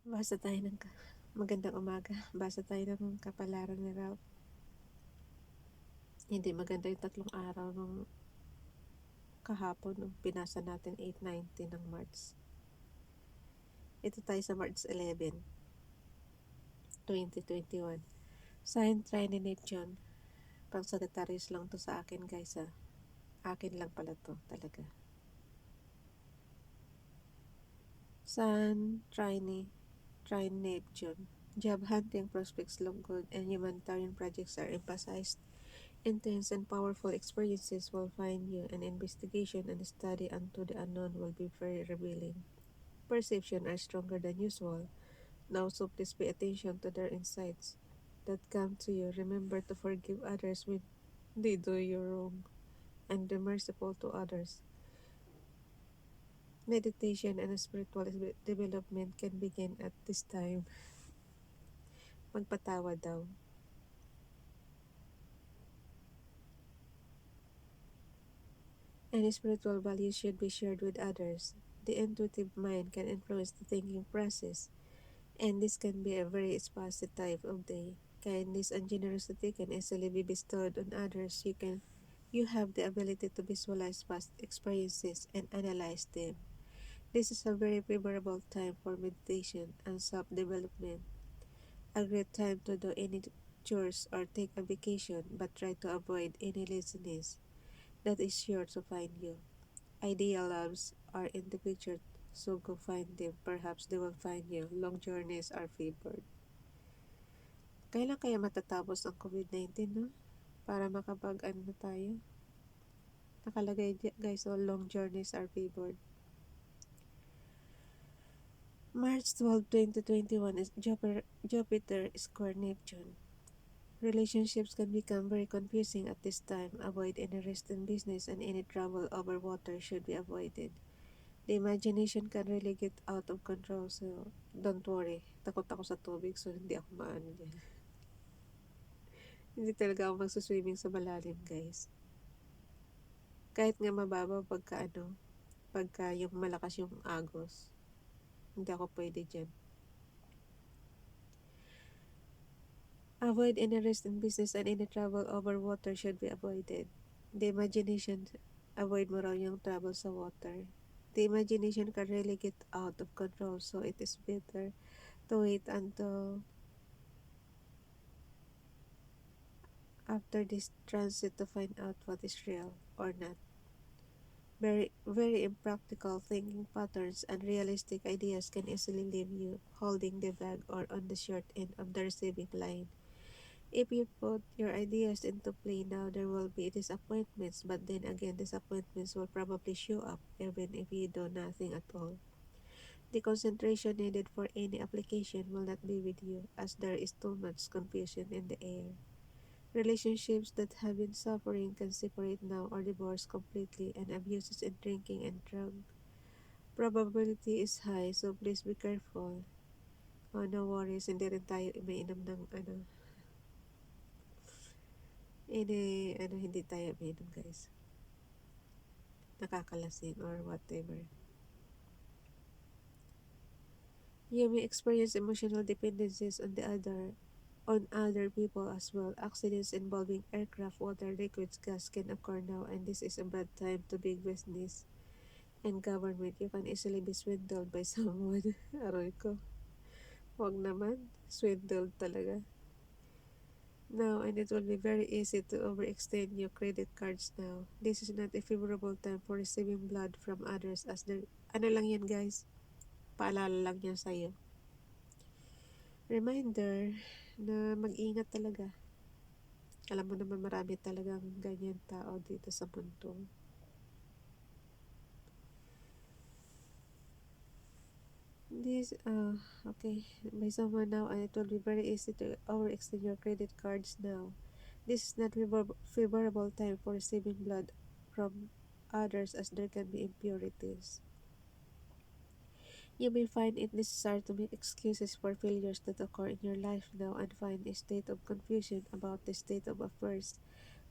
Basa tayo ng magandang umaga. Basa tayo ng kapalaran ni Ralf. Hindi maganda yung 3 araw nung kahapon nung pinasa natin 8-19 ng March. Ito tayo sa March 11, 2021. Sign Trine Neptune. Pang Sagittarius lang to sa akin guys ha. Akin lang pala to talaga. Sun Trine Neptune. Job hunting prospects look good and humanitarian projects are emphasized. Intense and powerful experiences will find you, and investigation and study unto the unknown will be very revealing. Perception are stronger than usual. Now, so please pay attention to their insights that come to you. Remember to forgive others when they do you wrong, and be merciful to others. Meditation and spiritual development can begin at this time. Magpatawa daw. Any spiritual values should be shared with others. The intuitive mind can influence the thinking process, and this can be a very spicy type of day. Kindness and generosity can easily be bestowed on others. You have the ability to visualize past experiences and analyze them. This is a very favorable time for meditation and self-development. A great time to do any chores or take a vacation, but try to avoid any laziness that is sure to find you. Ideal loves are in the picture, so go find them. Perhaps they will find you. Long journeys are favored. Kailan kaya matatapos ang COVID-19, no? Para makapag-ano na tayo. Nakalagay guys, so long journeys are favored. March 12, 2021 is Jupiter square Neptune. Relationships can become very confusing at this time. Avoid any risk in business, and any travel over water should be avoided. The imagination can really get out of control, so don't worry. Takot ako sa tubig, so hindi ako maano dyan. Hindi talaga ako magsuswimming sa malalim, guys. Kahit nga mababaw pagka yung malakas yung agos. Hindi ako pwede dyan. Avoid any risk in business, and any travel over water should be avoided. The imagination, avoid mo raw yung travel sa water. The imagination can really get out of control, so it is better to wait until after this transit to find out what is real or not. Very, very impractical thinking patterns and realistic ideas can easily leave you holding the bag or on the short end of the receiving line. If you put your ideas into play now, there will be disappointments, but then again, disappointments will probably show up even if you do nothing at all. The concentration needed for any application will not be with you, as there is too much confusion in the air. Relationships that have been suffering can separate now or divorce completely, and abuses in drinking and drug probability is high, so please be careful. Oh, no worries, hindi rin tayo umiinom ng hindi tayo umiinom guys. Nakakalasing or whatever. You may experience emotional dependencies on other people as well. Accidents involving aircraft, water, liquids, gas can occur now, and this is a bad time to big business and government. You can easily be swindled by someone. Aroy ko. Huwag naman. Swindled talaga. Now, and it will be very easy to overextend your credit cards now. This is not a favorable time for receiving blood from others, as there, ano lang yan guys, paalala lang yan sa'yo. Reminder na mag-ingat talaga. Alam mo naman marami talagang ganyan tao dito sa mundo. Okay, by someone now, and it will be very easy to overextend your credit cards now. This is not favorable time for receiving blood from others, as there can be impurities. You may find it necessary to make excuses for failures that occur in your life now, and find a state of confusion about the state of affairs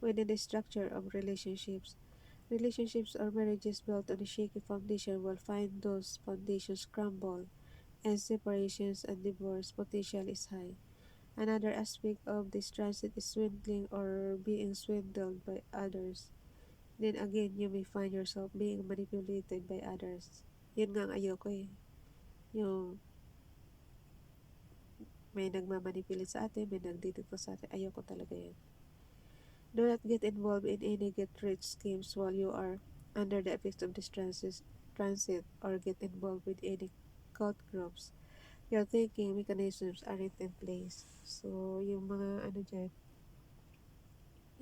within the structure of relationships. Relationships or marriages built on a shaky foundation will find those foundations crumble, and separations and divorce potential is high. Another aspect of this transit is swindling or being swindled by others. Then again, you may find yourself being manipulated by others. Yun nga ang ayoko eh. Yung may nagmamanipulate sa atin, may nagdidikto sa atin. Ayoko talaga yan. Do not get involved in any get-rich schemes while you are under the effects of this transit or get involved with any cult groups. Your thinking mechanisms aren't in place. So, yung mga ano dyan,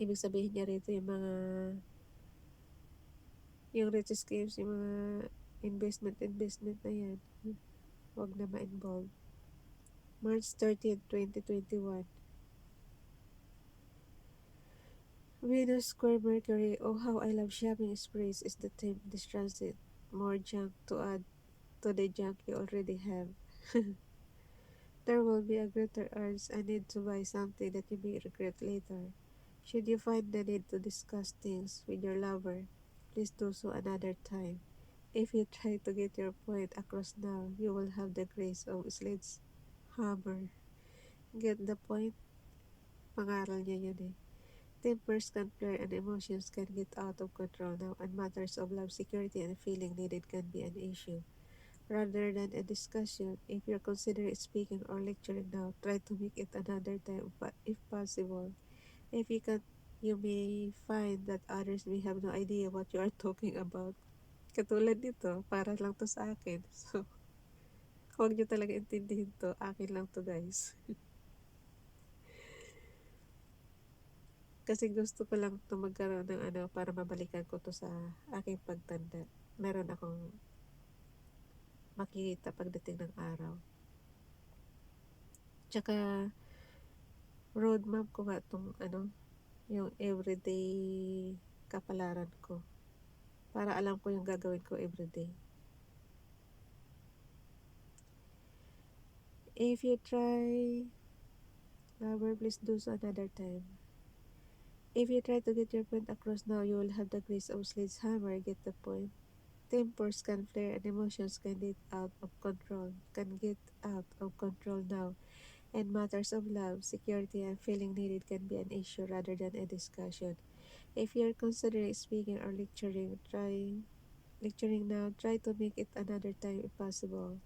ibig sabihin niya rito yung rich schemes, yung mga investment na yan. Huwag na ma-involve. March 30, 2021. Venus Square Mercury. Oh, how I love shopping sprees is the theme of this transit. More junk to add to the junk you already have. There will be a greater urge and need to buy something that you may regret later. Should you find the need to discuss things with your lover, please do so another time. If you try to get your point across now, you will have the grace of sledgehammer. Get the point? Pangaral niya yun eh. Tempers can flare and emotions can get out of control now, and matters of love, security, and feeling needed can be an issue. Rather than a discussion, if you're considering speaking or lecturing now, try to make it another time if possible. If you can't, you may find that others may have no idea what you are talking about. Katulad nito, para lang to sa akin. So, huwag nyo talaga intindihin to. Akin lang to, guys. Kasi gusto ko lang to magkaroon ng ano para mabalikan ko to sa aking pagtanda. Meron akong makikita pagdating ng araw. Tsaka, roadmap ko nga itong ano, yung everyday kapalaran ko. Para alam ko yung gagawin ko everyday. If you try, lover, please do so another time. If you try to get your point across now, you will have the grace of sledgehammer. Get the point? Tempers can flare and emotions can get out of control now, and matters of love, security, and feeling needed can be an issue rather than a discussion. If you're considering speaking or lecturing now, try to make it another time if possible.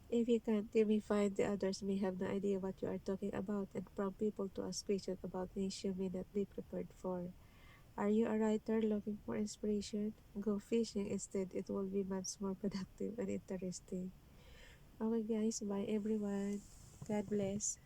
If you can't, you may find the others may have no idea what you are talking about and prompt people to ask questions about things you may not be prepared for. Are you a writer looking for inspiration? Go fishing instead. It will be much more productive and interesting. Okay guys, bye everyone. God bless.